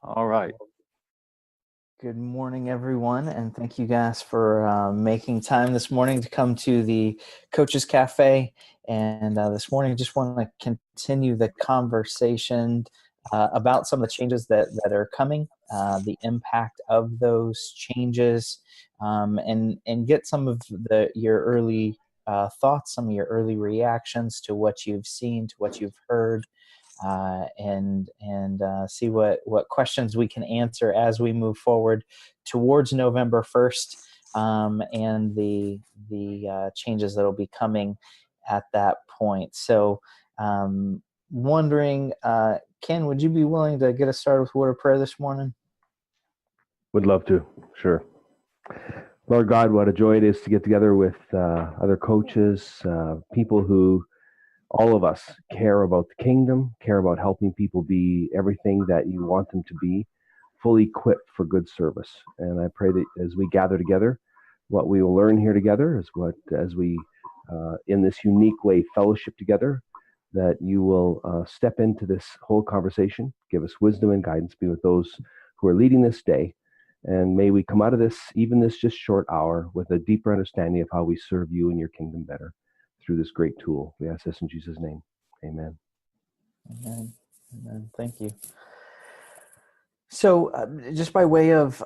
All right. Good morning, everyone, and thank you guys for making time this morning to come to the Coaches Cafe. And this morning, I just want to continue the conversation about some of the changes that are coming, the impact of those changes, and get some of your early thoughts, some of your early reactions to what you've seen, to what you've heard. And see what questions we can answer as we move forward towards November 1st, and the changes that will be coming at that point. So, wondering, Ken, would you be willing to get us started with a word of prayer this morning? Would love to, sure. Lord God, what a joy it is to get together with other coaches, people who, all of us, care about the kingdom, care about helping people be everything that you want them to be, fully equipped for good service. And I pray that as we gather together, what we will learn here together is as we, in this unique way, fellowship together, that you will step into this whole conversation, give us wisdom and guidance, be with those who are leading this day. And may we come out of this, even this just short hour, with a deeper understanding of how we serve you and your kingdom better through this great tool. We ask this in Jesus' name. Amen. Amen. Amen. Thank you. So just by way of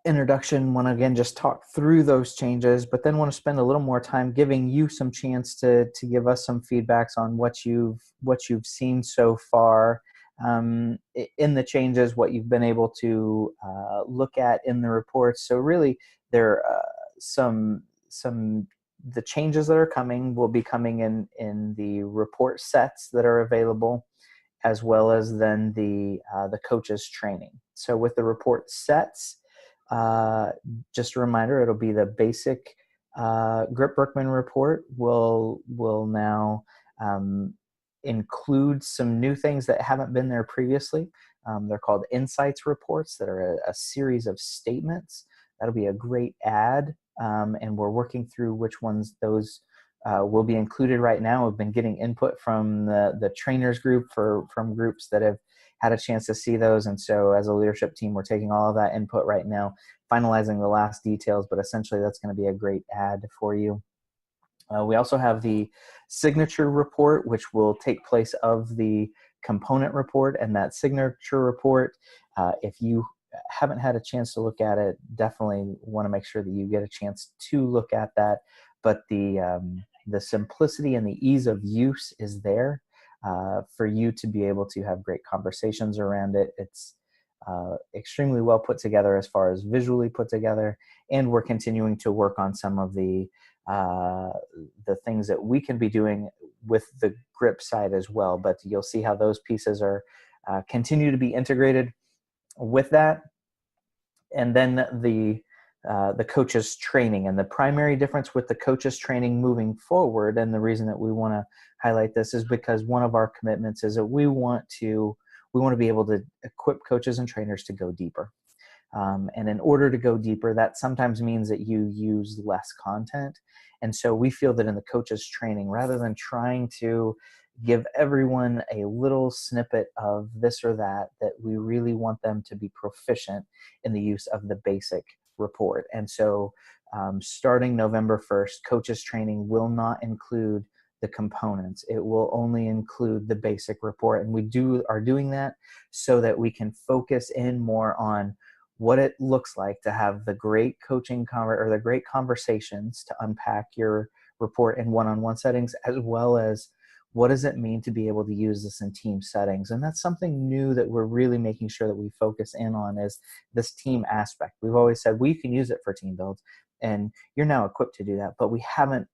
introduction, want to again just talk through those changes, but then want to spend a little more time giving you some chance to give us some feedbacks on what you've seen so far in the changes, what you've been able to look at in the reports. So really, there are some the changes that are coming will be coming in the report sets that are available, as well as then the coaches training. So with the report sets, just a reminder, it'll be the basic Grip-Birkman report will now include some new things that haven't been there previously. They're called insights reports that are a series of statements. That'll be a great add, and we're working through which ones those will be included right now. We've been getting input from the trainers group from groups that have had a chance to see those. And so as a leadership team, we're taking all of that input right now, finalizing the last details, but essentially that's going to be a great add for you. We also have the signature report, which will take place of the component report, and that signature report, if you haven't had a chance to look at it, definitely want to make sure that you get a chance to look at that. But the simplicity and the ease of use is there for you to be able to have great conversations around it. It's extremely well put together as far as visually put together, and we're continuing to work on some of the things that we can be doing with the grip side as well. But you'll see how those pieces are continue to be integrated with that. And then the coaches training, and the primary difference with the coaches training moving forward, and the reason that we want to highlight this is because one of our commitments is that we want to be able to equip coaches and trainers to go deeper. And in order to go deeper, that sometimes means that you use less content. And so we feel that in the coaches training, rather than trying to give everyone a little snippet of this or that we really want them to be proficient in the use of the basic report. And so starting November 1st, coaches training will not include the components. It will only include the basic report. And we are doing that so that we can focus in more on what it looks like to have the great coaching or the great conversations to unpack your report in one-on-one settings, as well as what does it mean to be able to use this in team settings. And that's something new that we're really making sure that we focus in on, is this team aspect. We've always said we can use it for team builds, and you're now equipped to do that, but we haven't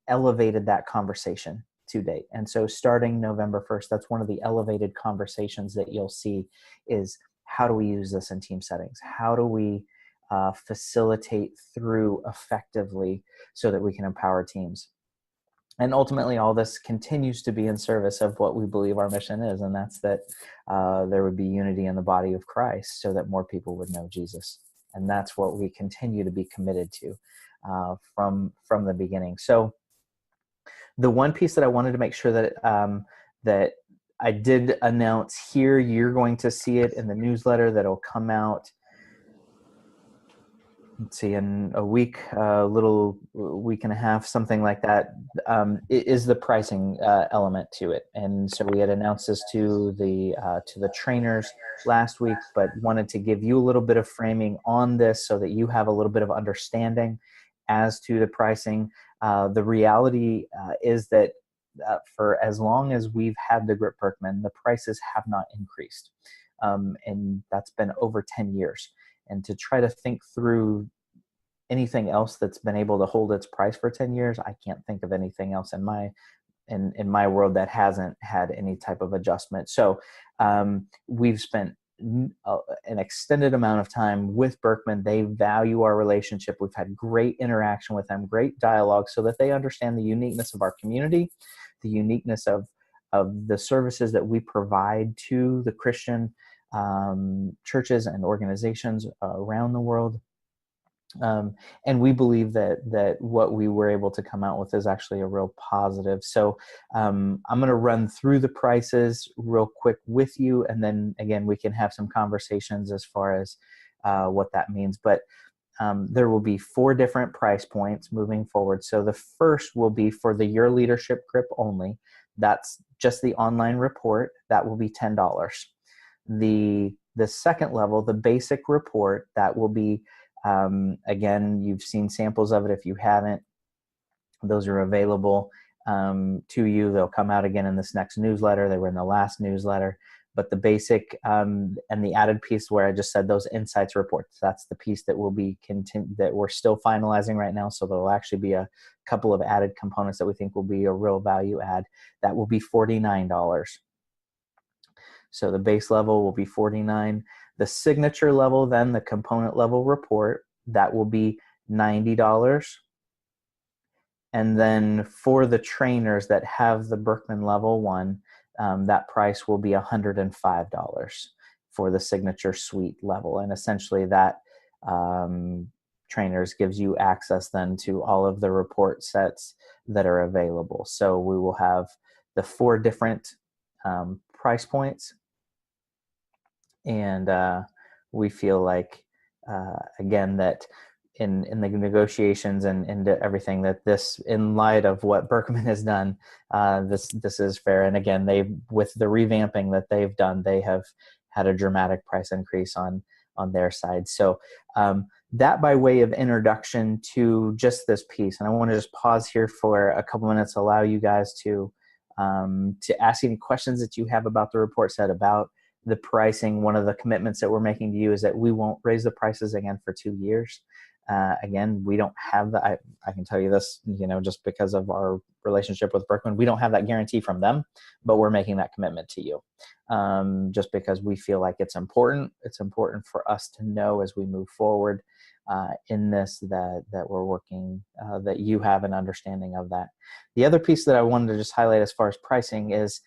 elevated that conversation to date. And so starting November 1st, that's one of the elevated conversations that you'll see is, how do we use this in team settings? How do we facilitate through effectively so that we can empower teams? And ultimately, all this continues to be in service of what we believe our mission is, and that's that there would be unity in the body of Christ so that more people would know Jesus. And that's what we continue to be committed to from the beginning. So the one piece that I wanted to make sure that I did announce here, you're going to see it in the newsletter that'll come out, let's see, in a week, a little week and a half, something like that, is the pricing element to it. And so we had announced this to the trainers last week, but wanted to give you a little bit of framing on this so that you have a little bit of understanding as to the pricing. The reality is that for as long as we've had the Grip-Birkman, the prices have not increased. And that's been over 10 years. And to try to think through anything else that's been able to hold its price for 10 years, I can't think of anything else in my world that hasn't had any type of adjustment. So we've spent an extended amount of time with Birkman. They value our relationship. We've had great interaction with them, great dialogue, so that they understand the uniqueness of our community, the uniqueness of the services that we provide to the Christian churches and organizations around the world. And we believe that what we were able to come out with is actually a real positive. So I'm going to run through the prices real quick with you, and then again we can have some conversations as far as what that means. But there will be 4 different price points moving forward. So the first will be for the Your Leadership Grip only. That's just the online report. That will be $10. The second level, the basic report, that will be again, you've seen samples of it. If you haven't, those are available to you. They'll come out again in this next newsletter. They were in the last newsletter. But the basic and the added piece where I just said those insights reports, that's the piece that will be that we're still finalizing right now. So there'll actually be a couple of added components that we think will be a real value add. That will be $49. So the base level will be $49. The signature level, then the component level report, that will be $90. And then for the trainers that have the Birkman level 1, that price will be $105 for the signature suite level. And essentially that trainers gives you access then to all of the report sets that are available. So we will have the 4 different price points. And we feel like, again, that in the negotiations and everything, that this, in light of what Birkman has done, this is fair. And again, with the revamping that they've done, they have had a dramatic price increase on their side. So that by way of introduction to just this piece. And I want to just pause here for a couple minutes, allow you guys to ask any questions that you have about the report set, about the pricing. One of the commitments that we're making to you is that we won't raise the prices again for 2 years. Again, we don't have that. I can tell you this, just because of our relationship with Birkman, we don't have that guarantee from them, but we're making that commitment to you, just because we feel like it's important. It's important for us to know as we move forward in this that we're working, that you have an understanding of that. The other piece that I wanted to just highlight as far as pricing is,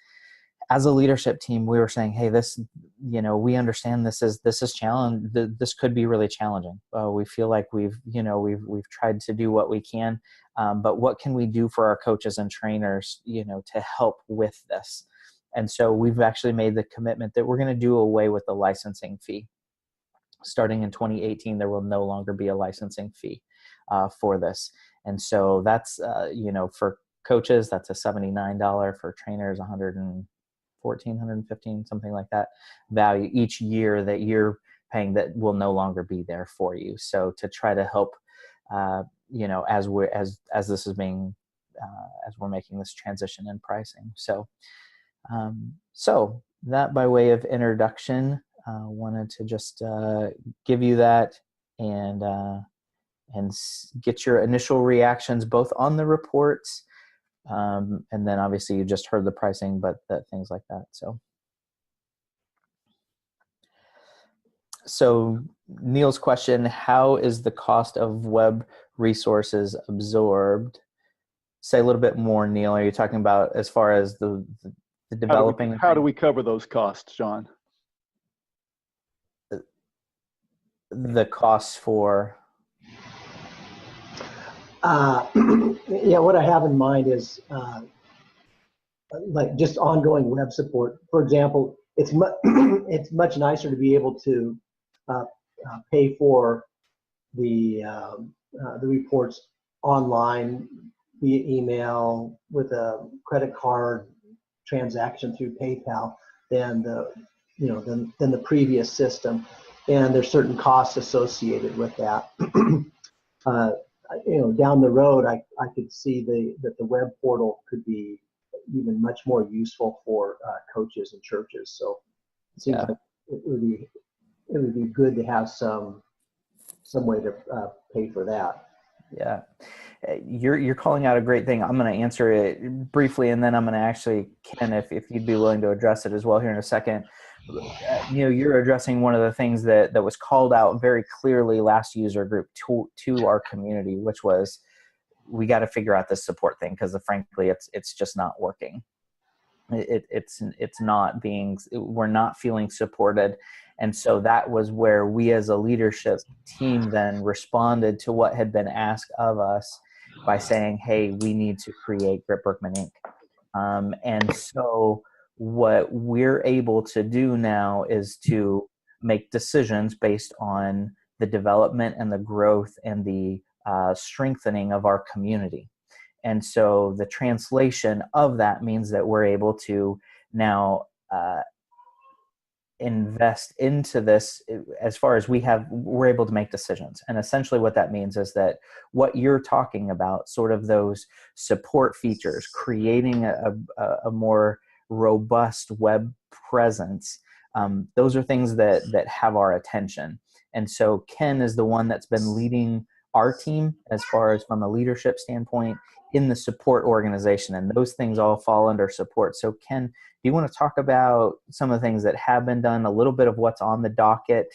as a leadership team, we were saying, hey, this, we understand this is challenge. This could be really challenging. We feel like we've tried to do what we can, but what can we do for our coaches and trainers, to help with this? And so we've actually made the commitment that we're going to do away with the licensing fee. Starting in 2018, there will no longer be a licensing fee for this. And so that's, for coaches, that's a $79, for trainers, $114, $115, something like that value each year that you're paying, that will no longer be there for you. So to try to help, as this is being, as we're making this transition in pricing. So that by way of introduction, wanted to just give you that and get your initial reactions both on the reports, and then obviously you just heard the pricing, but things like that. So Neil's question: how is the cost of web resources absorbed? Say a little bit more, Neil. Are you talking about as far as the developing? How do we cover those costs, John? The costs for? Yeah, what I have in mind is like just ongoing web support. For example, it's it's much nicer to be able to pay for the reports online via email with a credit card transaction through PayPal than than the previous system, and there's certain costs associated with that. Down the road, I could see that the web portal could be even much more useful for coaches and churches. So it seems like it would be good to have some way to pay for that. Yeah, you're calling out a great thing. I'm going to answer it briefly, and then I'm going to actually, Ken, if you'd be willing to address it as well here in a second. You're addressing one of the things that was called out very clearly last user group to our community, which was we got to figure out this support thing because frankly it's just not working. It's not being, we're not feeling supported. And so that was where we as a leadership team then responded to what had been asked of us by saying, hey, we need to create Grip-Birkman Inc. And so what we're able to do now is to make decisions based on the development and the growth and the strengthening of our community. And so the translation of that means that we're able to now invest into this as far as we're able to make decisions. And essentially what that means is that what you're talking about, sort of those support features, creating a more robust web presence, those are things that have our attention. And so Ken is the one that's been leading our team as far as from a leadership standpoint in the support organization, and those things all fall under support. So Ken, do you want to talk about some of the things that have been done, a little bit of what's on the docket?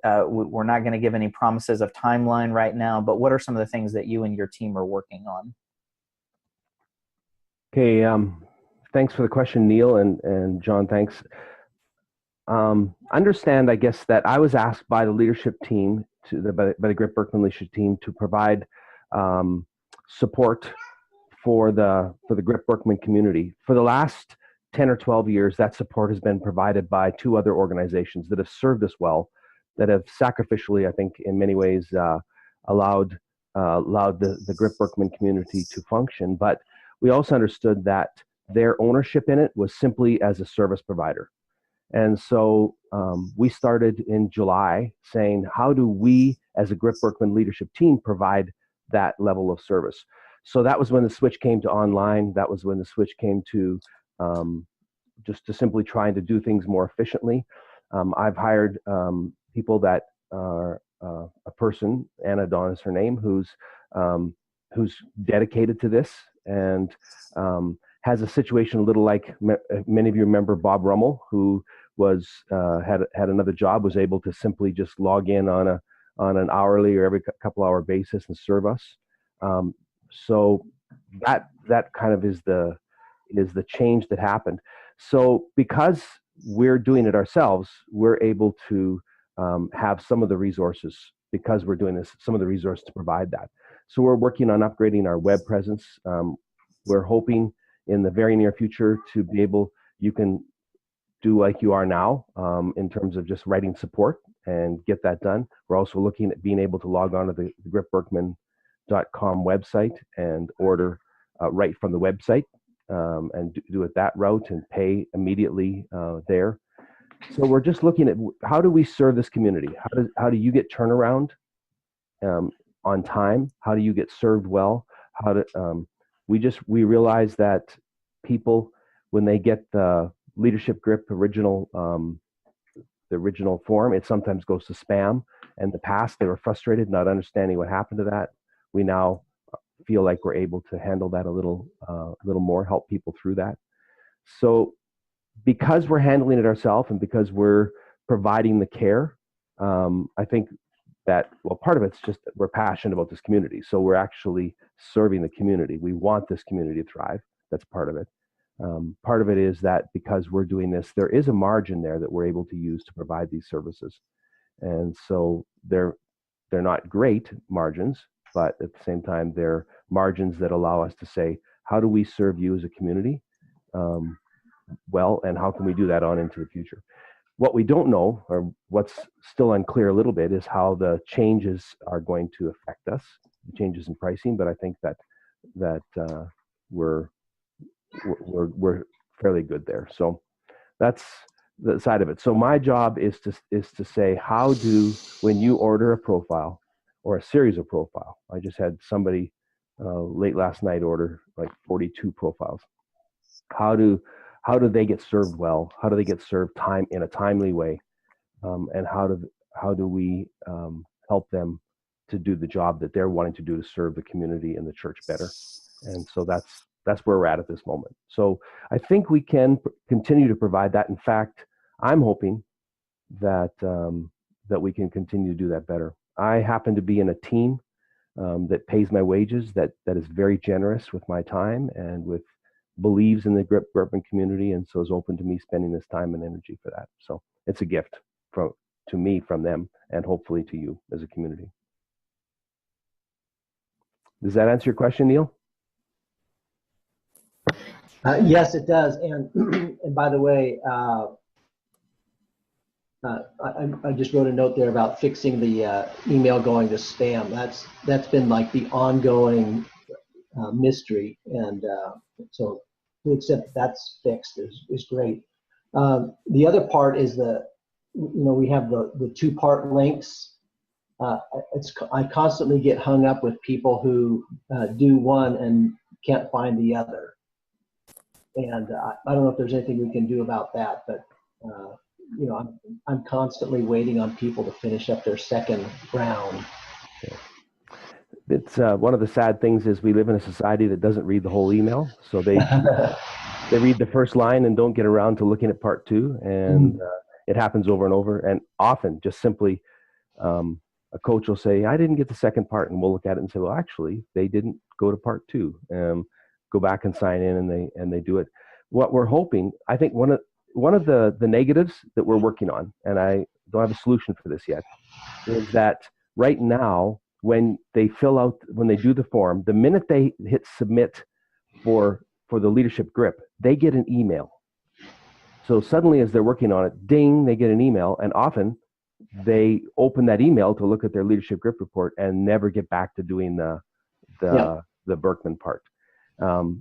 We're not going to give any promises of timeline right now, but what are some of the things that you and your team are working on? Okay, thanks for the question, Neil, and John, thanks. Understand, I guess, that I was asked by the leadership team, by the Grip-Birkman leadership team, to provide support for the Grip-Birkman community. For the last 10 or 12 years, that support has been provided by two other organizations that have served us well, that have sacrificially, I think, in many ways, allowed the Grip-Birkman community to function. But we also understood that their ownership in it was simply as a service provider. And so we started in July saying, how do we as a Grip-Birkman leadership team provide that level of service? So that was when the switch came to online. That was when the switch came to just to simply trying to do things more efficiently. I've hired people that are a person, Anna Dawn is her name, who's dedicated to this and has a situation a little like many of you remember Bob Rummel, who was had another job, was able to simply just log in on an hourly or every couple hour basis and serve us. So that kind of is the change that happened. So because we're doing it ourselves, we're able to have some of the resources, because we're doing this, some of the resources to provide that. So we're working on upgrading our web presence. We're hoping in the very near future to be able, you can do like you are now in terms of just writing support and get that done. We're also looking at being able to log on to the gripbirkman.com website and order right from the website and do it that route and pay immediately there. So we're just looking at how do we serve this community? How do you get turnaround on time? How do you get served well? We realize that people, when they get the Leadership Grip original, the original form, it sometimes goes to spam. In the past, they were frustrated, not understanding what happened to that. We now feel like we're able to handle that a little more, help people through that. So because we're handling it ourselves and because we're providing the care, I think that, well, part of it's just that we're passionate about this community. So we're actually serving the community. We want this community to thrive. That's part of it. Part of it is that because we're doing this, there is a margin there that we're able to use to provide these services. And so they're not great margins, but at the same time, they're margins that allow us to say, how do we serve you as a community well, and how can we do that on into the future? What we don't know, or what's still unclear a little bit, is how the changes are going to affect us, the changes in pricing. But I think that we're fairly good there. So that's the side of it. So my job is to say, when you order a profile or a series of profile, I just had somebody late last night order like 42 profiles. How do they get served well? How do they get served in a timely way? And how do we help them to do the job that they're wanting to do to serve the community and the church better? And so that's where we're at this moment. So I think we can continue to provide that. In fact, I'm hoping that we can continue to do that better. I happen to be in a team that pays my wages, that is very generous with my time and believes in the Grip-Birkman community, and so is open to me spending this time and energy for that. So it's a gift to me from them, and hopefully to you as a community. Does that answer your question, Neil? Yes, it does. And and by the way, I just wrote a note there about fixing the email going to spam. That's been like the ongoing mystery, and so to accept that's fixed is great. The other part is we have the two-part links. I constantly get hung up with people who do one and can't find the other. And I don't know if there's anything we can do about that, but I'm constantly waiting on people to finish up their second round. It's one of the sad things is we live in a society that doesn't read the whole email, so they read the first line and don't get around to looking at part two, and it happens over and over. And often, just simply, a coach will say, "I didn't get the second part," and we'll look at it and say, "Well, actually, they didn't go to part two." Go back and sign in, and they do it. What we're hoping, I think, one of the negatives that we're working on, and I don't have a solution for this yet, is that right now, when they do the form, the minute they hit submit for the leadership grip, they get an email. So suddenly, as they're working on it, ding, they get an email, and often they open that email to look at their leadership grip report and never get back to doing the Birkman part.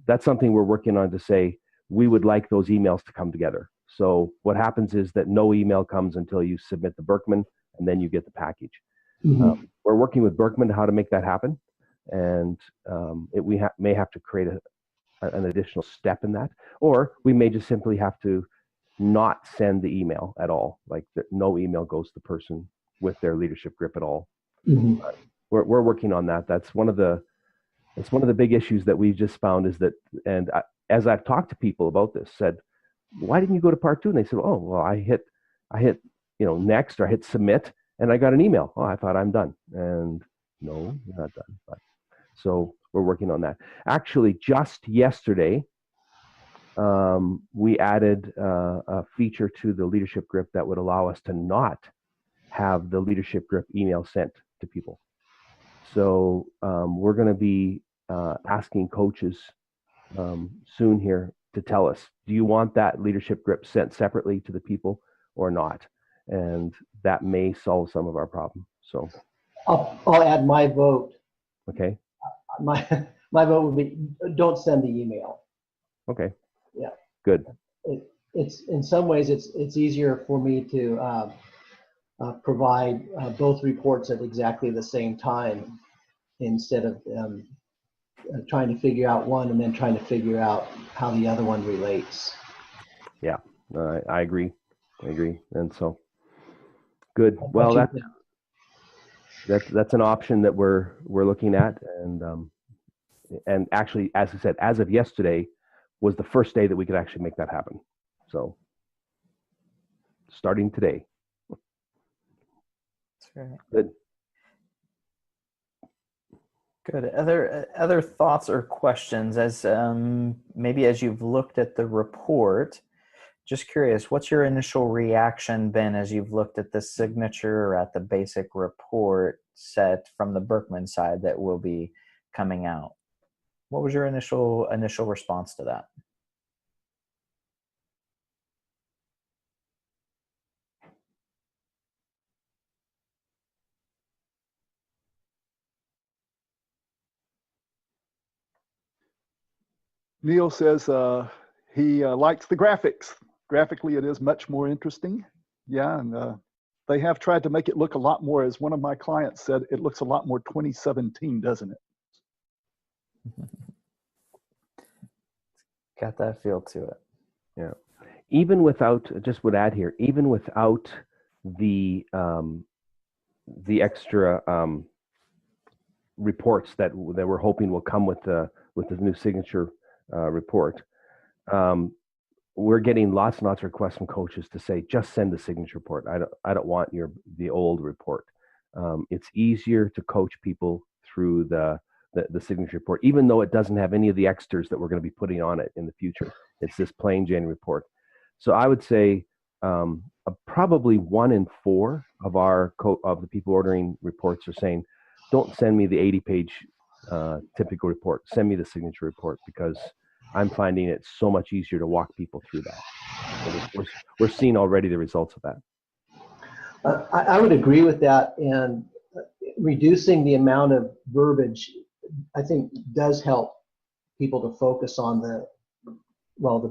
That's something we're working on to say we would like those emails to come together. So what happens is that no email comes until you submit the Birkman, and then you get the package. Mm-hmm. We're working with Birkman how to make that happen, and we may have to create an additional step in that, or we may just simply have to not send the email at all, like no email goes to the person with their leadership grip at all. Mm-hmm. We're working on that. That's one of the big issues that we've just found is that, and as I've talked to people about this, said, why didn't you go to part two? And they said, oh, well, I hit next, or I hit submit, and I got an email. Oh, I thought I'm done. And no, you're not done. So we're working on that. Actually, just yesterday, we added a feature to the leadership grip that would allow us to not have the leadership grip email sent to people. So we're going to be asking coaches soon here to tell us, do you want that leadership grip sent separately to the people or not? And that may solve some of our problem. So I'll add my vote. Okay. My vote would be don't send the email. Okay. Yeah. Good. It's in some ways it's easier for me to provide both reports at exactly the same time instead of trying to figure out one and then trying to figure out how the other one relates. Yeah, I agree. And so, good. Well, that's an option that we're looking at, and actually, as I said, as of yesterday, was the first day that we could actually make that happen. So, starting today. That's right. Good. Good. Other thoughts or questions as maybe as you've looked at the report? Just curious, what's your initial reaction been as you've looked at the signature or at the basic report set from the Birkman side that will be coming out? What was your initial response to that? Neil says he likes the graphics. Graphically, it is much more interesting. Yeah, and they have tried to make it look a lot more, as one of my clients said, it looks a lot more 2017, doesn't it? Got that feel to it. Yeah. Even without, just would add here, even without the extra reports that we're hoping will come with the new signature report, we're getting lots and lots of requests from coaches to say, just send the signature report. I don't want the old report. It's easier to coach people through the signature report, even though it doesn't have any of the extras that we're going to be putting on it in the future. It's this plain Jane report. So I would say probably 1 in 4 of of the people ordering reports are saying, don't send me the 80-page typical report. Send me the signature report, because I'm finding it so much easier to walk people through that. So we're seeing already the results of that. I would agree with that, and reducing the amount of verbiage, I think, does help people to focus on the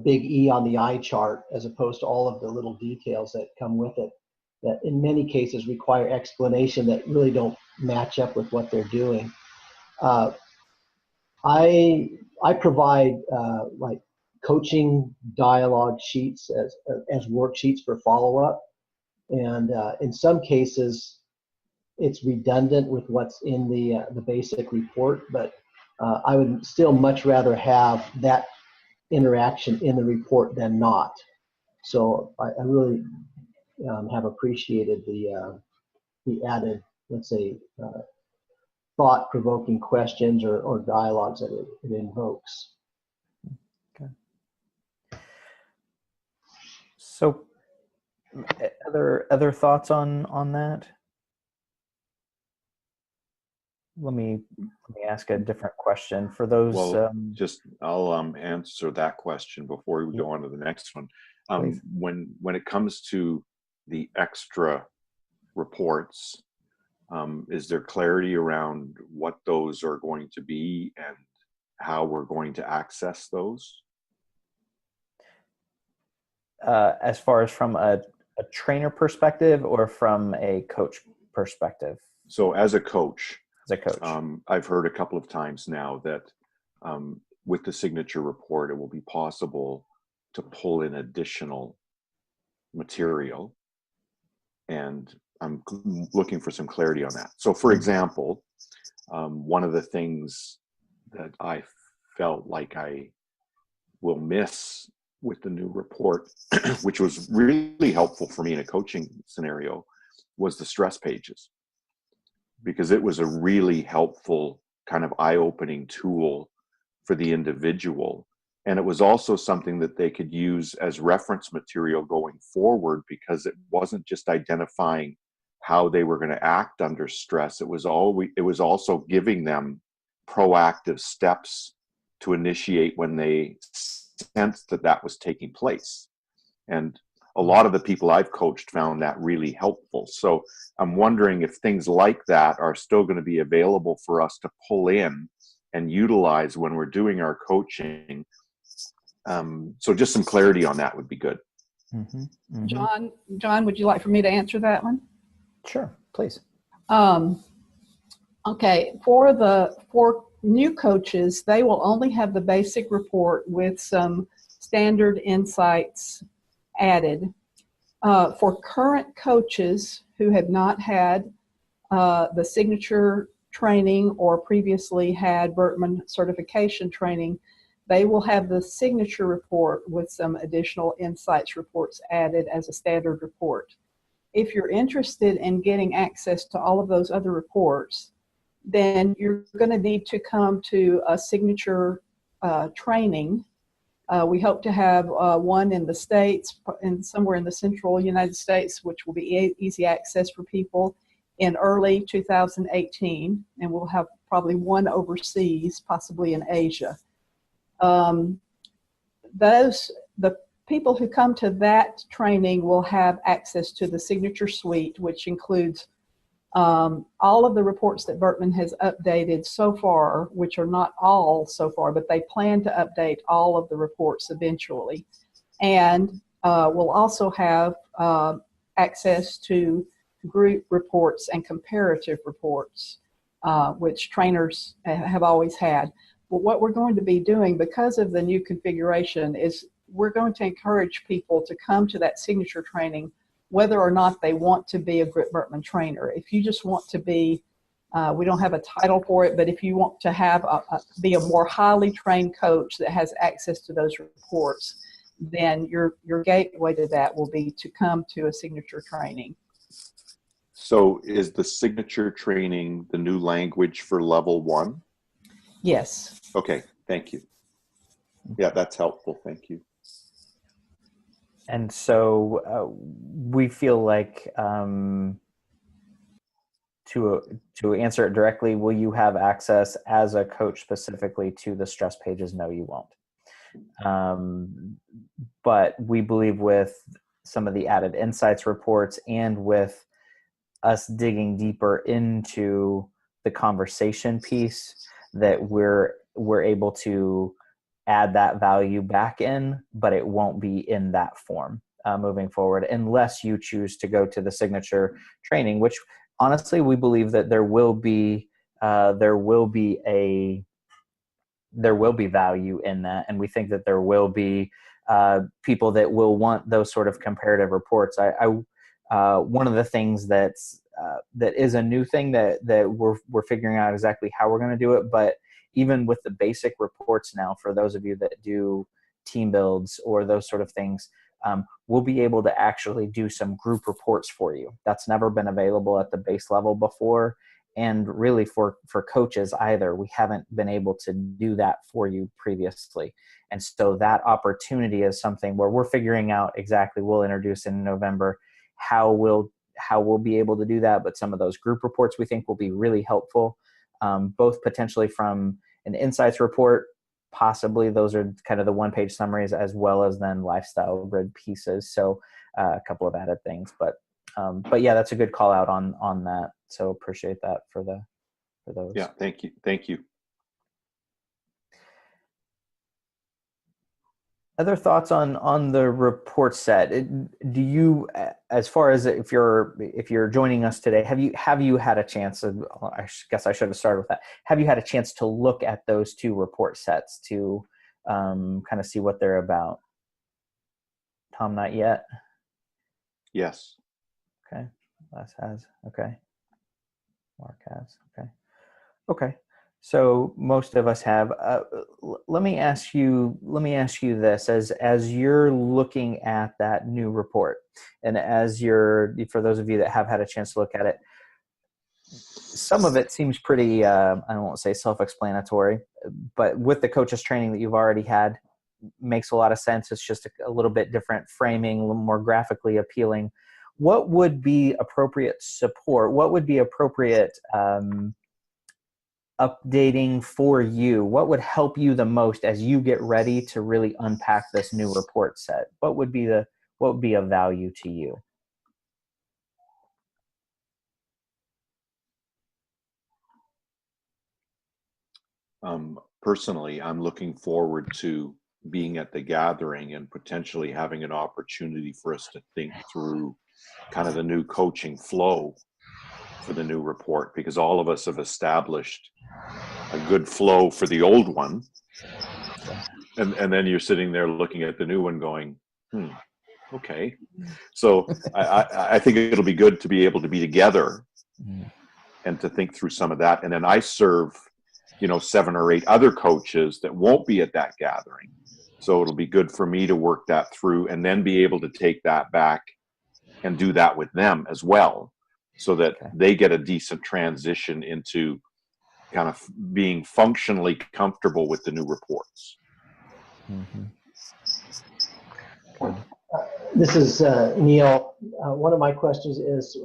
big E on the eye chart, as opposed to all of the little details that come with it, that in many cases require explanation that really don't match up with what they're doing. I provide like coaching dialogue sheets as worksheets for follow-up, and in some cases it's redundant with what's in the basic report, but I would still much rather have that interaction in the report than not. So I really have appreciated the added, let's say, thought-provoking questions or dialogues that it invokes. Okay. So, other thoughts on that? Let me ask a different question for those. Well, I'll answer that question before we go on to the next one. When it comes to the extra reports, is there clarity around what those are going to be and how we're going to access those? As far as from a trainer perspective or from a coach perspective? So as a coach, I've heard a couple of times now that with the signature report, it will be possible to pull in additional material, and I'm looking for some clarity on that. So for example, one of the things that I felt like I will miss with the new report, which was really helpful for me in a coaching scenario, was the stress pages, because it was a really helpful kind of eye-opening tool for the individual. And it was also something that they could use as reference material going forward, because it wasn't just identifying how they were going to act under stress. It was also giving them proactive steps to initiate when they sensed that was taking place. And a lot of the people I've coached found that really helpful. So I'm wondering if things like that are still going to be available for us to pull in and utilize when we're doing our coaching. So just some clarity on that would be good. Mm-hmm. Mm-hmm. John, would you like for me to answer that one? Sure, please. Okay, for new coaches, they will only have the basic report with some standard insights added. For current coaches who have not had the signature training or previously had Birkman certification training, they will have the signature report with some additional insights reports added as a standard report. If you're interested in getting access to all of those other reports, then you're going to need to come to a signature training. We hope to have one in the States and somewhere in the central United States, which will be easy access for people in early 2018. And we'll have probably one overseas, possibly in Asia. The people who come to that training will have access to the signature suite, which includes All of the reports that Birkman has updated so far, which are not all so far, but they plan to update all of the reports eventually. And we'll also have access to group reports and comparative reports, which trainers have always had. But what we're going to be doing because of the new configuration is we're going to encourage people to come to that signature training whether or not they want to be a Grip-Birkman trainer. If you just want to be, we don't have a title for it, but if you want to have be a more highly trained coach that has access to those reports, then your gateway to that will be to come to a signature training. So is the signature training the new language for level 1? Yes. Okay, thank you. Yeah, that's helpful. Thank you. And so we feel like to answer it directly, will you have access as a coach specifically to the stress pages? No, you won't. But we believe with some of the added insights reports and with us digging deeper into the conversation piece that we're able to add that value back in, but it won't be in that form moving forward unless you choose to go to the signature training, which honestly we believe that there will be value in that, and we think that there will be people that will want those sort of comparative reports. One of the things that is a new thing that we're figuring out exactly how we're going to do it, but even with the basic reports now, for those of you that do team builds or those sort of things, we'll be able to actually do some group reports for you. That's never been available at the base level before. And really for coaches either, we haven't been able to do that for you previously. And so that opportunity is something where we're figuring out exactly, we'll introduce in November how we'll be able to do that. But some of those group reports we think will be really helpful, both potentially from an insights report, possibly those are kind of the one-page summaries, as well as then lifestyle grid pieces. So a couple of added things, but yeah, that's a good call out on that. So appreciate that for those. Yeah, thank you. Thank you. Other thoughts on the report set? Do you, as far as if you're joining us today, have you had a chance? I guess I should have started with that. Have you had a chance to look at those two report sets to kind of see what they're about? Tom, not yet. Yes. Okay. Les has. Okay. Mark has. Okay. Okay. So most of us have. Let me ask you this: as you're looking at that new report, and for those of you that have had a chance to look at it, some of it seems pretty. I don't want to say self-explanatory, but with the coaches training that you've already had, makes a lot of sense. It's just a little bit different framing, a little more graphically appealing. What would be appropriate support? What would be appropriate updating for you? What would help you the most as you get ready to really unpack this new report set? What would be of value to you? Personally, I'm looking forward to being at the gathering and potentially having an opportunity for us to think through kind of the new coaching flow for the new report, because all of us have established a good flow for the old one, and then you're sitting there looking at the new one going, okay. So I think it'll be good to be able to be together and to think through some of that. And then I serve 7 or 8 other coaches that won't be at that gathering, so it'll be good for me to work that through and then be able to take that back and do that with them as well, so that they get a decent transition into kind of being functionally comfortable with the new reports. This is Neil. One of my questions is,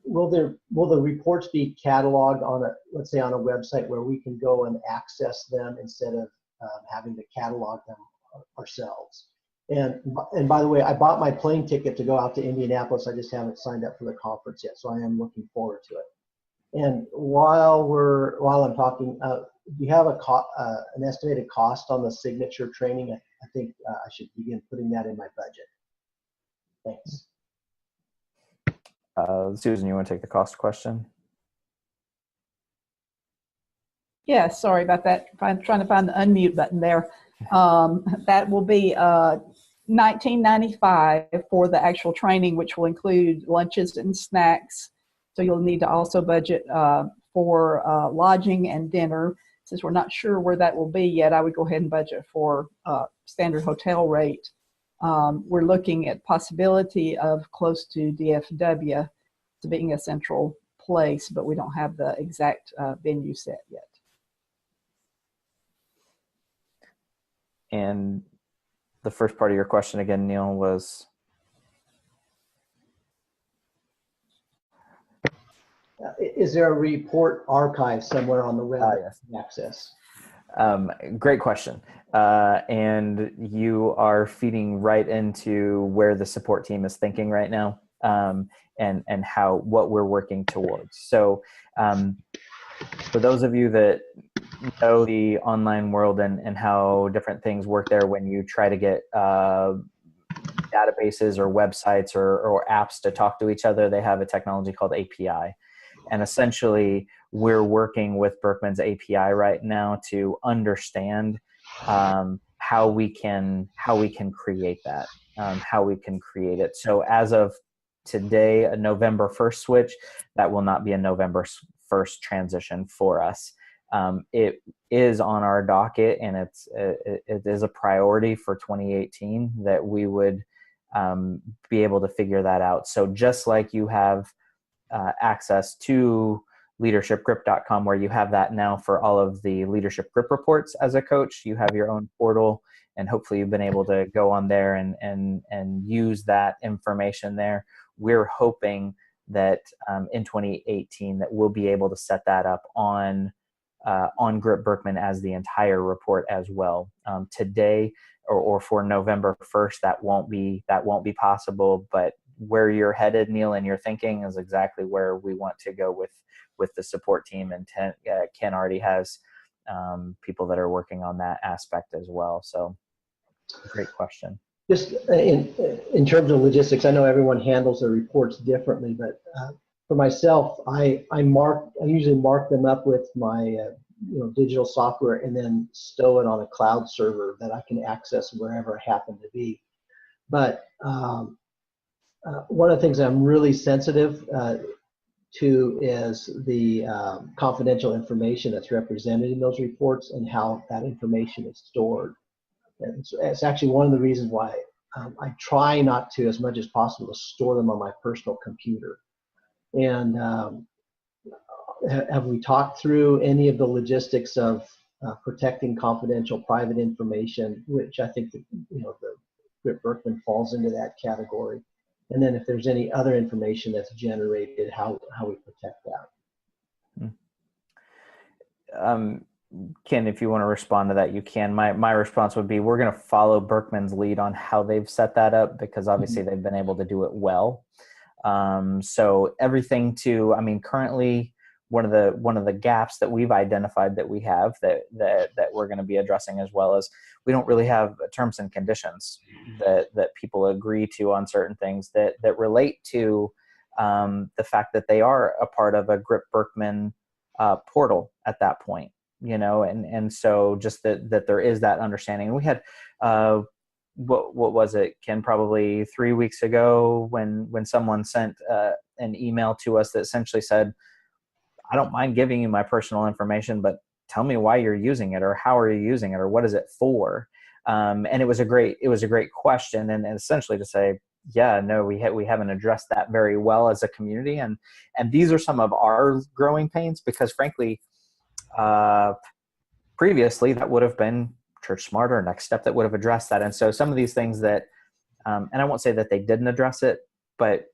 will the reports be cataloged let's say on a website where we can go and access them instead of having to catalog them ourselves? And by the way, I bought my plane ticket to go out to Indianapolis. I just haven't signed up for the conference yet, so I am looking forward to it. And while I'm talking, do you have an estimated cost on the signature training? I think I should begin putting that in my budget. Thanks. Susan, you want to take the cost question? Yeah, sorry about that. I'm trying to find the unmute button there. That will be $19.95 for the actual training, which will include lunches and snacks. So you'll need to also budget for lodging and dinner. Since we're not sure where that will be yet, I would go ahead and budget for standard hotel rate. We're looking at possibility of close to DFW to being a central place, but we don't have the exact venue set yet. And the first part of your question again, Neil, was? Is there a report archive somewhere on the web that you can access? Great question. And you are feeding right into where the support team is thinking right now, and what we're working towards. So for those of you that know the online world and how different things work there when you try to get databases or websites or apps to talk to each other, they have a technology called API. And essentially, we're working with Birkman's API right now to understand how we can create that, how we can create it. So as of today, a November 1st switch, that will not be a November 1st transition for us. It is on our docket, and it is a priority for 2018 that we would be able to figure that out. So just like you have access to leadershipgrip.com, where you have that now for all of the leadership grip reports as a coach, you have your own portal, and hopefully you've been able to go on there and use that information there. We're hoping that in 2018 that we'll be able to set that up on Grip-Birkman as the entire report as well. Today or for November 1st, that won't be possible, but where you're headed, Neil, and your thinking is exactly where we want to go with the support team. And Ken already has people that are working on that aspect as well. So great question. Just in terms of logistics, I know everyone handles their reports differently, but for myself, I usually mark them up with my digital software and then stow it on a cloud server that I can access wherever I happen to be. But one of the things I'm really sensitive to is the confidential information that's represented in those reports and how that information is stored. And it's actually one of the reasons why I try not to, as much as possible, to store them on my personal computer. And have we talked through any of the logistics of protecting confidential private information, which I think the Grip-Birkman falls into that category? And then if there's any other information that's generated, how we protect that. Ken, if you want to respond to that, you can. My response would be, we're going to follow Birkman's lead on how they've set that up, because obviously they've been able to do it well. So everything currently one of the gaps that we've identified that we have that we're going to be addressing as well is we don't really have terms and conditions that people agree to on certain things that relate to the fact that they are a part of a Grip-Birkman portal at that point, and so just that there is that understanding. And we had what was it, Ken, probably 3 weeks ago when someone sent an email to us that essentially said, I don't mind giving you my personal information, but tell me why you're using it, or how are you using it, or what is it for? And it was a great question, and essentially to say, yeah, no, we haven't addressed that very well as a community, and these are some of our growing pains, because frankly, previously that would have been Church Smarter, Next Step, that would have addressed that. And so some of these things that, and I won't say that they didn't address it, but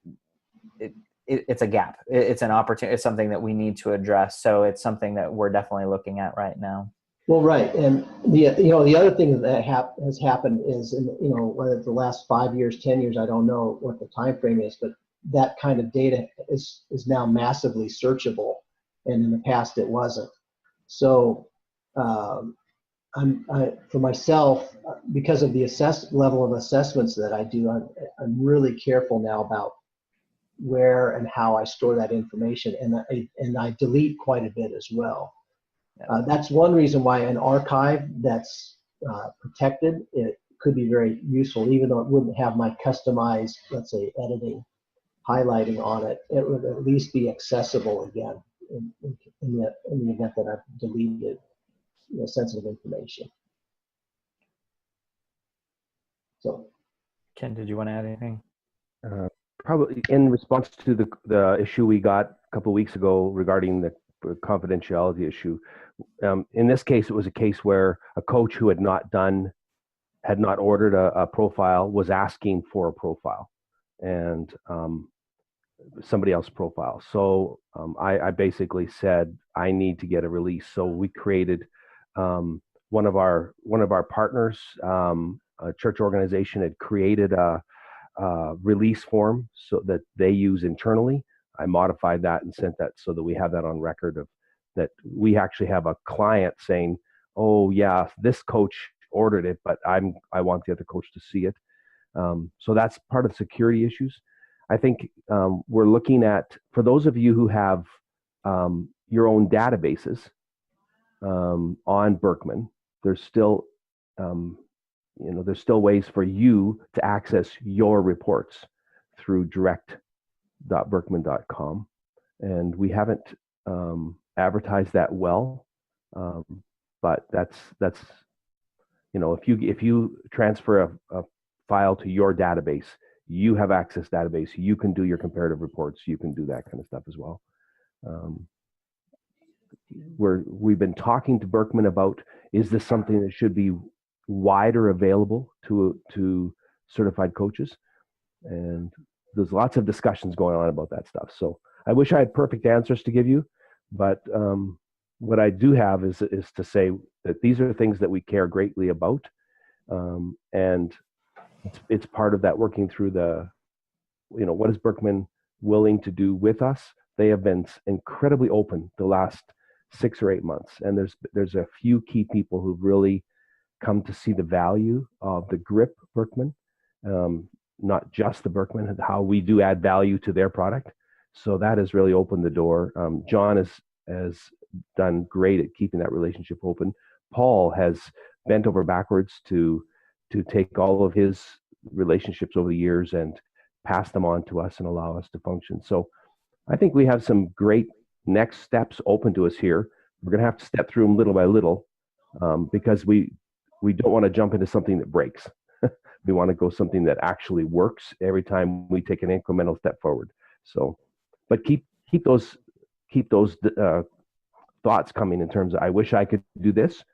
it's a gap. It's an opportunity. It's something that we need to address. So it's something that we're definitely looking at right now. Well, right, and the other thing that has happened is, whether it's the last 5 years, 10 years, I don't know what the time frame is, but that kind of data is now massively searchable, and in the past it wasn't. So, for myself, because of the level of assessments that I do, I'm really careful now about where and how I store that information, and I delete quite a bit as well. That's one reason why an archive that's protected, it could be very useful, even though it wouldn't have my customized, let's say, editing, highlighting on it. It would at least be accessible again in the event that I've deleted sensitive information. So, Ken, did you want to add anything? Probably in response to the issue we got a couple of weeks ago regarding the confidentiality issue. In this case, it was a case where a coach who had not ordered a profile was asking for a profile, and somebody else's profile. So I basically said I need to get a release. So we created one of our partners, a church organization, had created a release form so that they use internally. I modified that and sent that so that we have that on record of that we actually have a client saying, oh yeah, this coach ordered it, but I want the other coach to see it. So that's part of security issues. I think we're looking at, for those of you who have your own databases on Birkman, there's still there's still ways for you to access your reports through direct.birkman.com, and we haven't advertised that well, but that's if you transfer a file to your database, you have access database, you can do your comparative reports, you can do that kind of stuff as well. We've been talking to Birkman about, is this something that should be wider available to certified coaches? And there's lots of discussions going on about that stuff. So I wish I had perfect answers to give you, but what I do have is to say that these are things that we care greatly about, and it's part of that working through what is Birkman willing to do with us. They have been incredibly open the last 6 or 8 months, and there's a few key people who've really come to see the value of the Grip-Birkman, not just the Birkman, and how we do add value to their product. So that has really opened the door. John has done great at keeping that relationship open. Paul has bent over backwards to take all of his relationships over the years and pass them on to us and allow us to function. So I think we have some great next steps open to us here. We're going to have to step through them little by little, because we don't want to jump into something that breaks. We want to go something that actually works every time we take an incremental step forward. So, but keep those thoughts coming in terms of, I wish I could do this.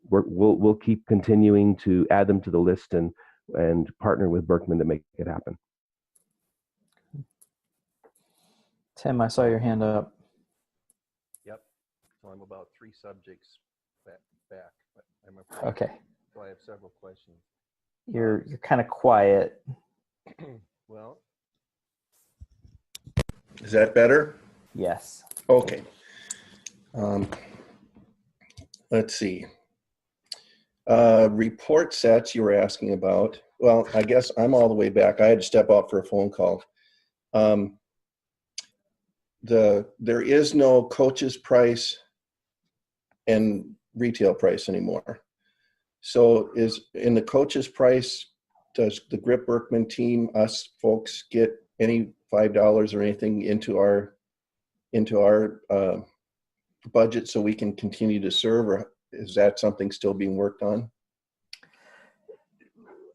We'll keep continuing to add them to the list and partner with Birkman to make it happen. Tim, I saw your hand up. Yep. So I'm about 3 subjects back, but I'm okay. So I have several questions. You're kind of quiet. Well, is that better? Yes. Okay. Let's see. Report sets you were asking about. Well, I guess I'm all the way back. I had to step out for a phone call. There is no coach's price and retail price anymore. So is in the coach's price, does the Grip-Birkman team, us folks, get any $5 or anything into our budget so we can continue to serve, or is that something still being worked on?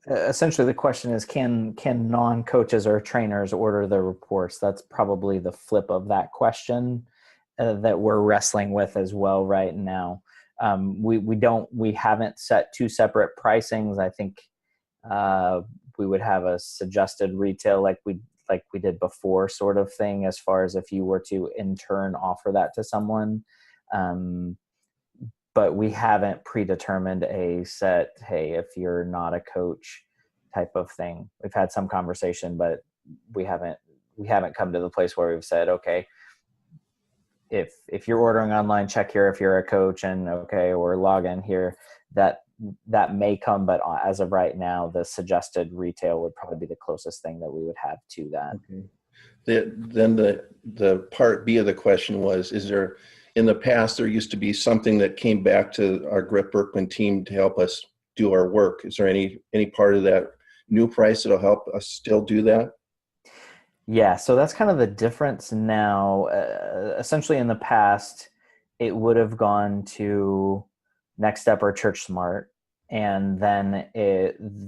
Essentially, the question is, can non-coaches or trainers order the reports? That's probably the flip of that question that we're wrestling with as well right now. We haven't set 2 separate pricings. I think we would have a suggested retail like we did before sort of thing, as far as if you were to in turn offer that to someone. but we haven't predetermined a set, hey, if you're not a coach type of thing. We've had some conversation, but we haven't come to the place where we've said, okay, if you're ordering online, check here if you're a coach, and okay, or log in here. That may come, but as of right now, the suggested retail would probably be the closest thing that we would have to that. Okay. Then the part B of the question was, is there, in the past, there used to be something that came back to our Grip-Birkman team to help us do our work. Is there any part of that new price that'll help us still do that? Yeah, so that's kind of the difference now. Essentially, in the past, it would have gone to Next Step or Church Smart, and then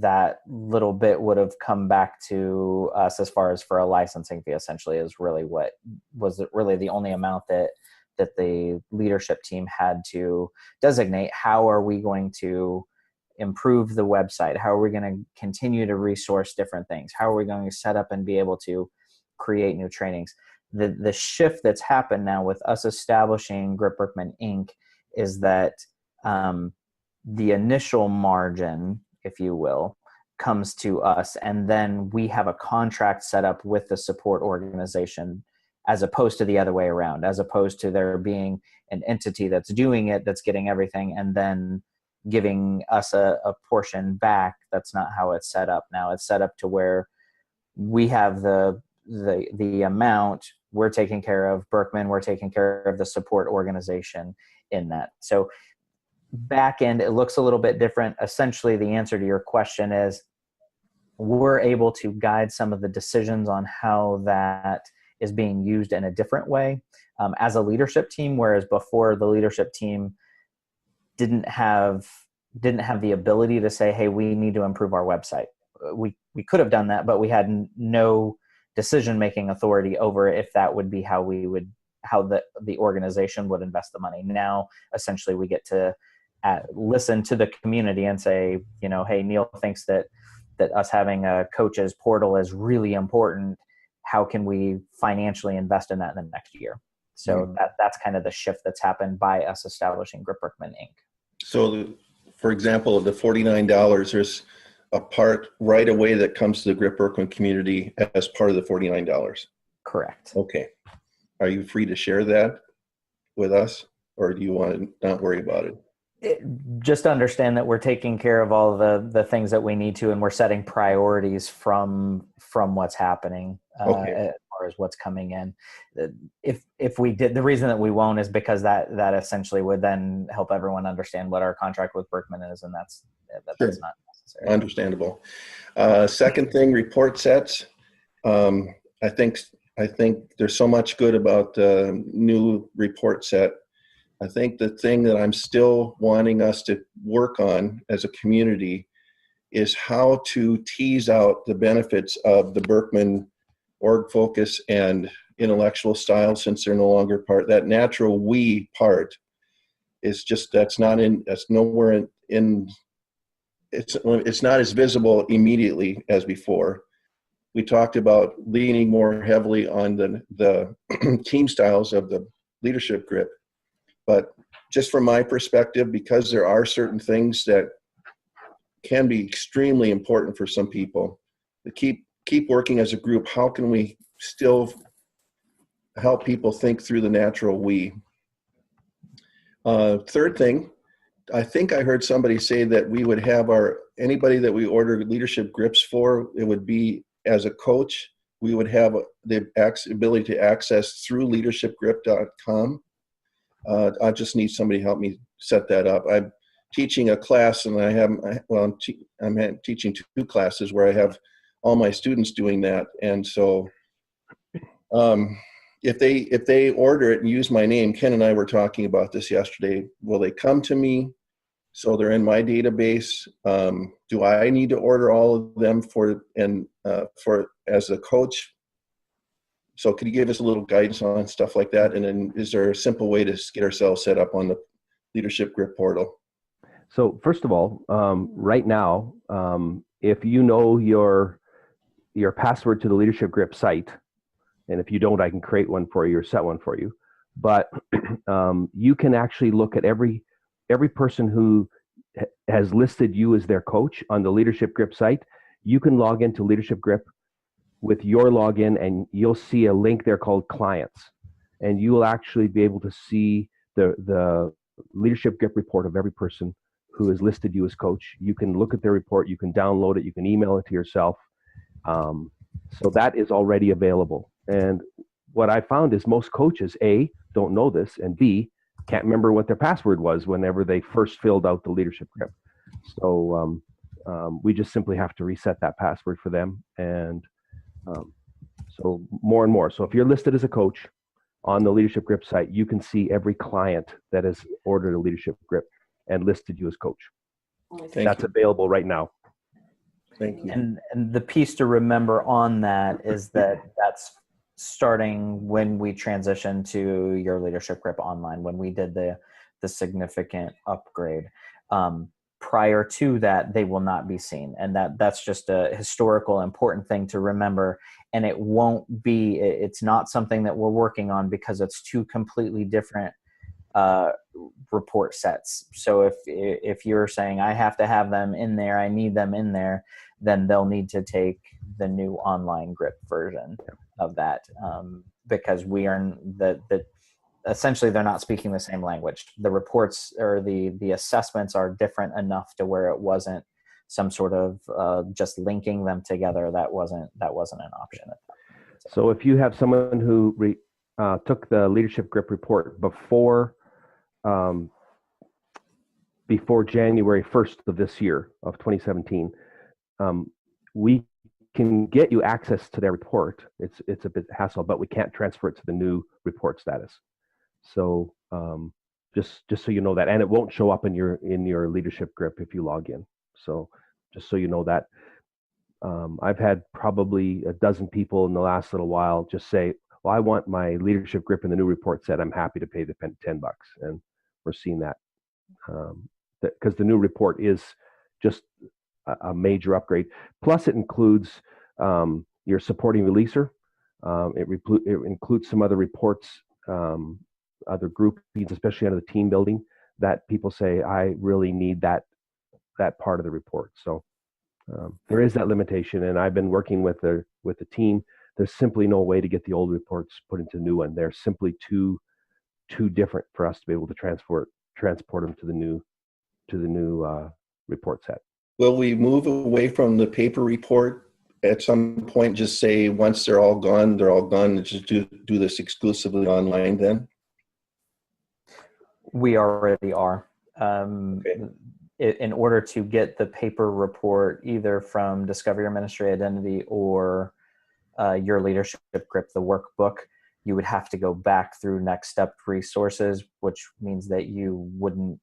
that little bit would have come back to us as far as for a licensing fee. Essentially, is really what was really the only amount that the leadership team had to designate. How are we going to improve the website? How are we going to continue to resource different things? How are we going to set up and be able to create new trainings? The shift that's happened now with us establishing Grip-Birkman Inc. is that the initial margin, if you will, comes to us, and then we have a contract set up with the support organization, as opposed to the other way around, as opposed to there being an entity that's doing it, that's getting everything, and then giving us a portion back. That's not how it's set up now. It's set up to where we have the amount, we're taking care of Birkman, we're taking care of the support organization in that. So back end, it looks a little bit different. Essentially, the answer to your question is we're able to guide some of the decisions on how that is being used in a different way as a leadership team, whereas before the leadership team didn't have the ability to say, hey, we need to improve our website. We could have done that, but we had no decision-making authority over if that would be how the organization would invest the money. Now, essentially, we get to listen to the community and say, hey, Neil thinks that us having a coaches portal is really important. How can we financially invest in that in the next year? So that's kind of the shift that's happened by us establishing Grip-Birkman Inc. So, for example, the $49, there's a part right away that comes to the Grip-Birkman community as part of the $49. Correct. Okay. Are you free to share that with us, or do you want to not worry about it? Just understand that we're taking care of all the things that we need to, and we're setting priorities from what's happening as far as what's coming in. If we did, the reason that we won't is because that essentially would then help everyone understand what our contract with Birkman is, and that's Sure. not necessary. Understandable. Second thing, report sets. I think there's so much good about the new report set. I think the thing that I'm still wanting us to work on as a community is how to tease out the benefits of the Birkman org focus and intellectual style, since they're no longer part. That natural we part is just, that's nowhere in it's not as visible immediately as before. We talked about leaning more heavily on the team styles of the leadership grip. But just from my perspective, because there are certain things that can be extremely important for some people, to keep working as a group, how can we still help people think through the natural we? Third thing, I think I heard somebody say that we would have anybody that we order leadership grips for, it would be as a coach, we would have the ability to access through leadershipgrip.com. I just need somebody to help me set that up. I'm teaching a class, and I'm teaching 2 classes where I have all my students doing that. And so if they order it and use my name, Ken and I were talking about this yesterday, will they come to me? So they're in my database. Do I need to order all of them for as a coach? So could you give us a little guidance on stuff like that? And then is there a simple way to get ourselves set up on the Leadership Grip portal? So first of all, right now, if you know your password to the Leadership Grip site, and if you don't, I can create one for you or set one for you. But you can actually look at every every person who has listed you as their coach on the Leadership Grip site, you can log into Leadership Grip with your login, and you'll see a link there called Clients. And you will actually be able to see the Leadership Grip report of every person who has listed you as coach. You can look at their report, you can download it, you can email it to yourself. So that is already available. And what I found is most coaches, A, don't know this, and B, can't remember what their password was whenever they first filled out the Leadership Grip. So we just simply have to reset that password for them. And so more and more. So if you're listed as a coach on the Leadership Grip site, you can see every client that has ordered a Leadership Grip and listed you as coach. That's available right now. Thank you. And the piece to remember on that is that that's starting when we transition to your Leadership Grip Online, when we did the significant upgrade. Prior to that, they will not be seen. And that's just a historical important thing to remember. And it won't be, it's not something that we're working on because it's two completely different report sets. So if you're saying I have to have them in there, I need them in there, then they'll need to take the new online Grip version of that, because we are essentially they're not speaking the same language. The reports or the assessments are different enough to where it wasn't some sort of just linking them together. That wasn't an option. So if you have someone who took the Leadership Grip report before January 1st of this year, of 2017, we can get you access to their report. It's a bit hassle, but we can't transfer it to the new report status. So just so you know that, and it won't show up in your Leadership Grip if you log in. So just so you know that. I've had probably a dozen people in the last little while just say, well, I want my Leadership Grip in the new report set. I'm happy to pay the $10. And we're seeing that because the new report is just a major upgrade. Plus it includes your supporting releaser. It includes some other reports, other groupings, especially under the team building, that people say, I really need that part of the report. So there is that limitation, and I've been working with the team. There's simply no way to get the old reports put into new one. They're simply too different for us to be able to transport them to the new report set. Will we move away from the paper report at some point? Just say once they're all gone, just do this exclusively online then? We already are. Okay. In order to get the paper report either from Discover Your Ministry Identity or your Leadership Grip, the workbook, you would have to go back through Next Step resources, which means that you wouldn't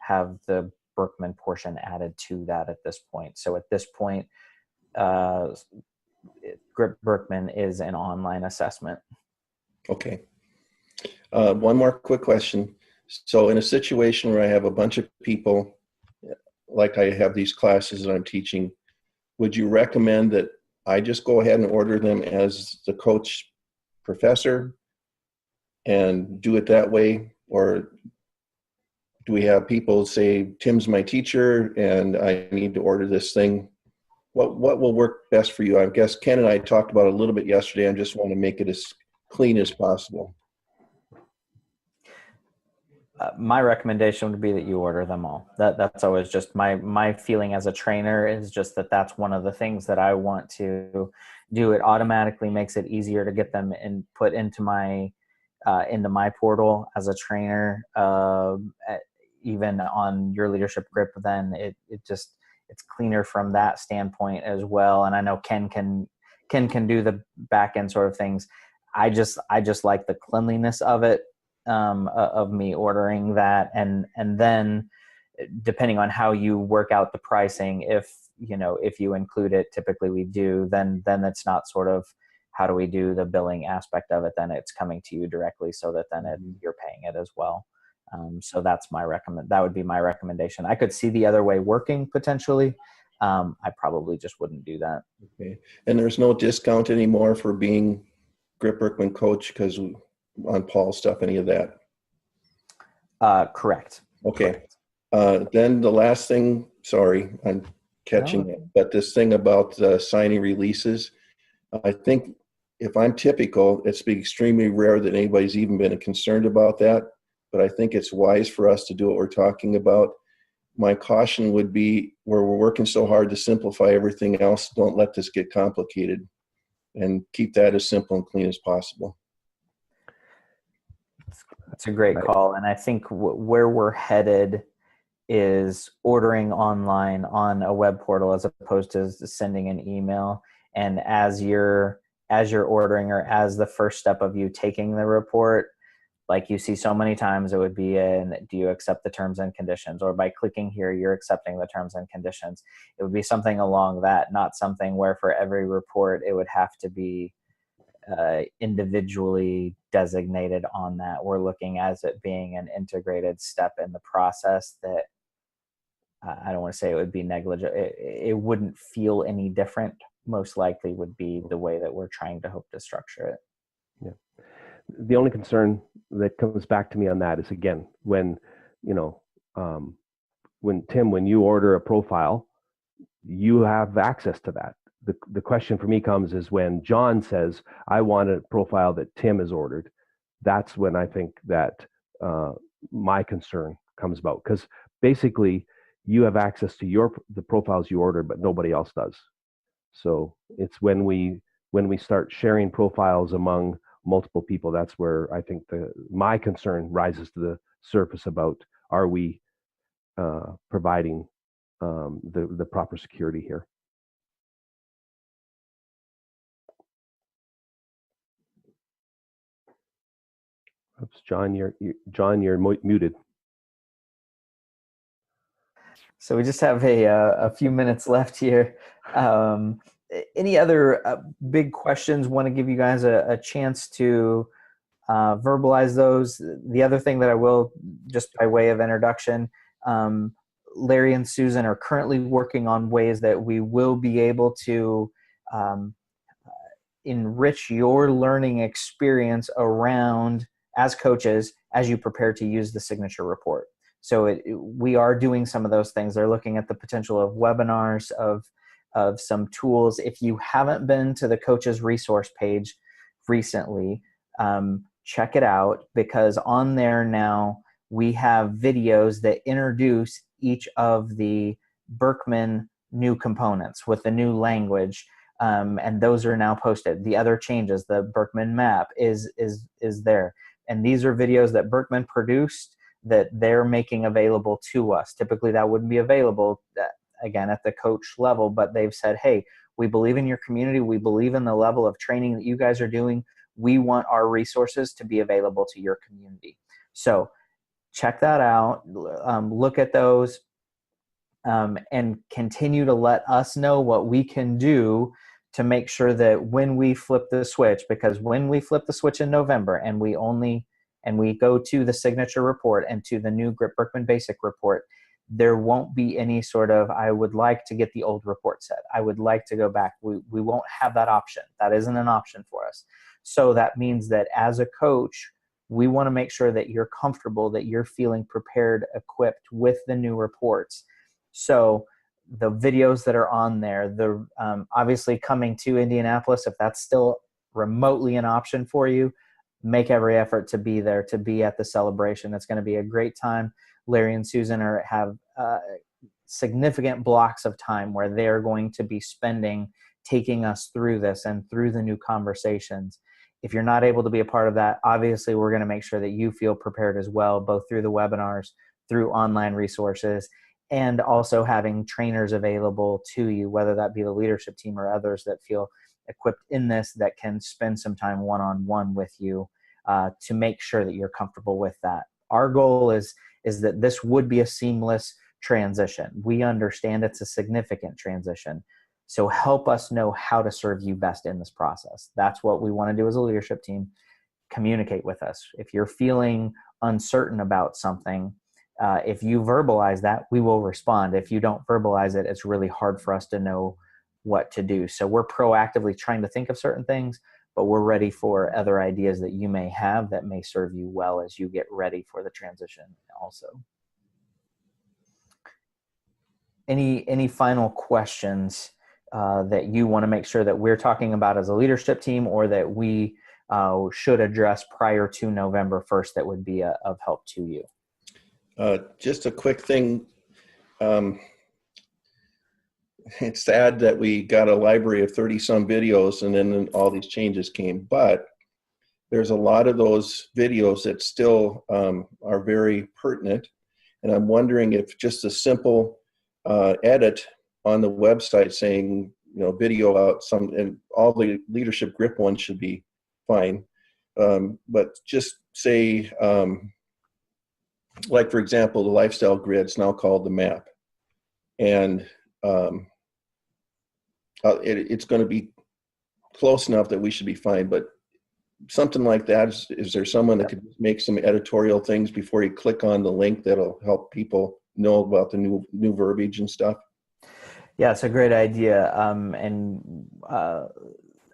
have the Birkman portion added to that at this point. So at this point, Grip-Birkman is an online assessment. Okay. One more quick question. So in a situation where I have a bunch of people, like I have these classes that I'm teaching, would you recommend that I just go ahead and order them as the coach professor and do it that way? Or do we have people say, Tim's my teacher and I need to order this thing? What will work best for you? I guess Ken and I talked about it a little bit yesterday. I just want to make it as clean as possible. My recommendation would be that you order them all. That's always just my feeling as a trainer, is just that's one of the things that I want to do. It automatically makes it easier to get them put into my portal as a trainer. Even on your Leadership Grip, then it's cleaner from that standpoint as well. And I know Ken can do the back end sort of things. I just like the cleanliness of it. Of me ordering that, and then depending on how you work out the pricing, if you include it, typically we do, then it's not sort of how do we do the billing aspect of it, then it's coming to you directly, so that then you're paying it as well. So that would be my recommendation. I could see the other way working potentially. I probably just wouldn't do that. Okay. And there's no discount anymore for being Grip-Birkman coach because on Paul's stuff, any of that? Correct. Okay. Correct. Then the last thing, sorry, I'm catching it, but this thing about signing releases, I think if I'm typical, it's been extremely rare that anybody's even been concerned about that, but I think it's wise for us to do what we're talking about. My caution would be, where we're working so hard to simplify everything else, don't let this get complicated, and keep that as simple and clean as possible. That's a great call. And I think where we're headed is ordering online on a web portal as opposed to sending an email. And as you're ordering, or as the first step of you taking the report, like you see so many times, it would be do you accept the terms and conditions? Or by clicking here, you're accepting the terms and conditions. It would be something along that, not something where for every report, it would have to be individually designated on that. We're looking as it being an integrated step in the process that I don't want to say it would be negligent. It wouldn't feel any different. Most likely would be the way that we're trying to hope to structure it. Yeah. The only concern that comes back to me on that is, again, when Tim, when you order a profile, you have access to that. The question for me comes is when John says, I want a profile that Tim has ordered. That's when I think that my concern comes about, because basically you have access to the profiles you ordered, but nobody else does. So it's when we start sharing profiles among multiple people, that's where I think my concern rises to the surface about, are we providing the proper security here? Oops, John, you're muted. So we just have a few minutes left here. Any other big questions? Want to give you guys a chance to verbalize those. The other thing that I will, just by way of introduction, Larry and Susan are currently working on ways that we will be able to enrich your learning experience around, as coaches, as you prepare to use the signature report. So we are doing some of those things. They're looking at the potential of webinars, of some tools. If you haven't been to the coaches resource page recently, check it out, because on there now we have videos that introduce each of the Birkman new components with the new language, and those are now posted. The other changes, the Birkman map is there, and these are videos that Birkman produced that they're making available to us. Typically that wouldn't be available again at the coach level, but they've said, hey, we believe in your community, we believe in the level of training that you guys are doing, we want our resources to be available to your community. So check that out, look at those, and continue to let us know what we can do to make sure that when we flip the switch, because when we flip the switch in November and we go to the signature report and to the new Grip-Birkman basic report, there won't be any sort of, I would like to get the old report set, I would like to go back. We won't have that option. That isn't an option for us. So that means that as a coach, we want to make sure that you're comfortable, that you're feeling prepared, equipped with the new reports. So the videos that are on there, obviously coming to Indianapolis, if that's still remotely an option for you, make every effort to be there, to be at the celebration. It's going to be a great time. Larry and Susan have significant blocks of time where they're going to be spending taking us through this and through the new conversations. If you're not able to be a part of that, obviously we're going to make sure that you feel prepared as well, both through the webinars, through online resources, and also having trainers available to you, whether that be the leadership team or others that feel equipped in this, that can spend some time one-on-one with you to make sure that you're comfortable with that. Our goal is that this would be a seamless transition. We understand it's a significant transition. So help us know how to serve you best in this process. That's what we want to do as a leadership team. Communicate with us. If you're feeling uncertain about something, if you verbalize that, we will respond. If you don't verbalize it, it's really hard for us to know what to do. So we're proactively trying to think of certain things, but we're ready for other ideas that you may have that may serve you well as you get ready for the transition also. any final questions that you want to make sure that we're talking about as a leadership team, or that we should address prior to November 1st that would be of help to you? Just a quick thing. It's sad that we got a library of 30 some videos and then all these changes came, but there's a lot of those videos that still are very pertinent. And I'm wondering if just a simple edit on the website saying, video out some, and all the leadership grip ones should be fine. But just say, like for example, the lifestyle grid's now called the map. And it's going to be close enough that we should be fine, but something like that, is there someone that could make some editorial things before you click on the link that'll help people know about the new verbiage and stuff? Yeah, it's a great idea.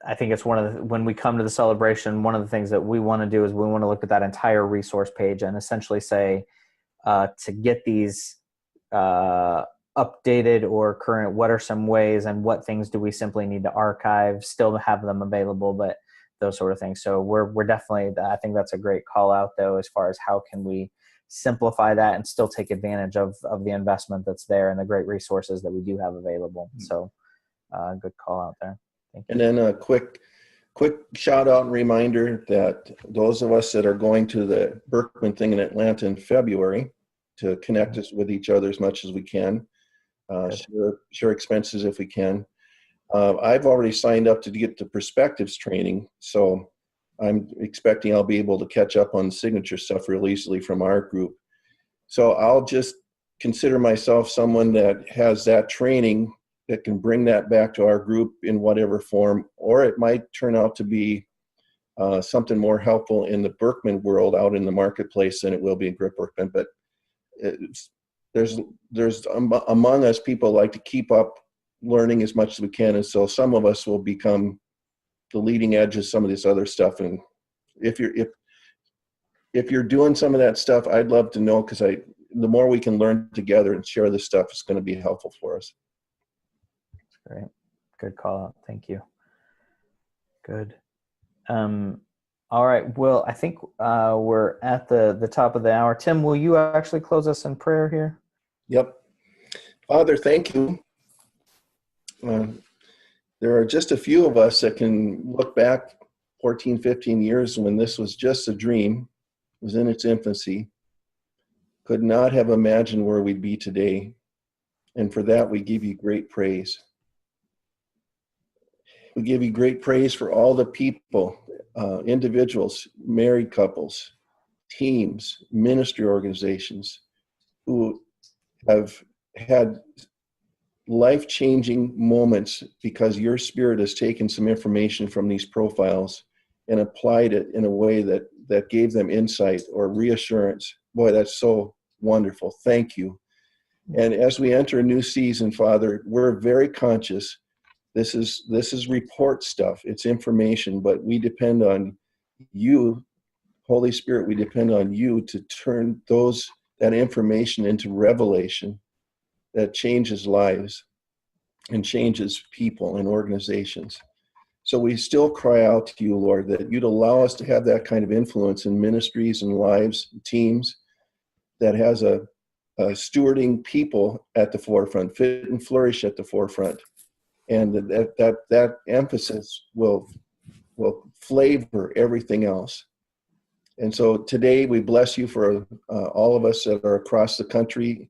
I think it's when we come to the celebration, one of the things that we want to do is we want to look at that entire resource page and essentially say, to get these updated or current, what are some ways and what things do we simply need to archive, still have them available, but those sort of things. So we're definitely, I think that's a great call out though, as far as how can we simplify that and still take advantage of the investment that's there and the great resources that we do have available. So good call out there. Thank you. And then a quick shout out and reminder that those of us that are going to the Birkman thing in Atlanta in February, to connect us with each other as much as we can, share expenses if we can. I've already signed up to get the perspectives training, so I'm expecting I'll be able to catch up on the signature stuff real easily from our group. So I'll just consider myself someone that has that training that can bring that back to our group in whatever form, or it might turn out to be something more helpful in the Birkman world out in the marketplace than it will be in Grip-Birkman. But there's among us people like to keep up learning as much as we can, and so some of us will become the leading edge of some of this other stuff. And if you're doing some of that stuff, I'd love to know, because the more we can learn together and share this stuff, is going to be helpful for us. Great. Good call out. Thank you. Good. All right. Well, I think we're at the top of the hour. Tim, will you actually close us in prayer here? Yep. Father, thank you. There are just a few of us that can look back 14, 15 years when this was just a dream, was in its infancy, could not have imagined where we'd be today. And for that, we give you great praise. We give you great praise for all the people, individuals, married couples, teams, ministry organizations who have had life-changing moments because your Spirit has taken some information from these profiles and applied it in a way that gave them insight or reassurance. Boy, that's so wonderful. Thank you. And as we enter a new season, Father, we're very conscious. This is report stuff. It's information, but we depend on you, Holy Spirit. We depend on you to turn that information into revelation that changes lives and changes people and organizations. So we still cry out to you, Lord, that you'd allow us to have that kind of influence in ministries and lives, teams, that has a stewarding people at the forefront, fit and flourish at the forefront. And that emphasis will flavor everything else. And so today we bless you for all of us that are across the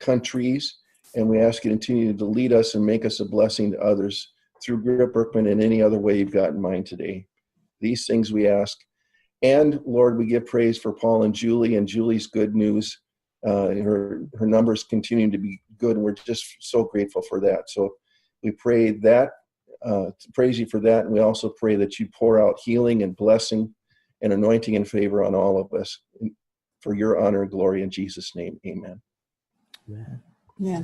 countries, and we ask you to continue to lead us and make us a blessing to others through Grip-Birkman and any other way you've got in mind today. These things we ask. And Lord, we give praise for Paul and Julie's good news. Her numbers continue to be good, and we're just so grateful for that. So we pray that, praise you for that, and we also pray that you pour out healing and blessing and anointing and favor on all of us for your honor and glory in Jesus' name. Amen. Amen. Yeah.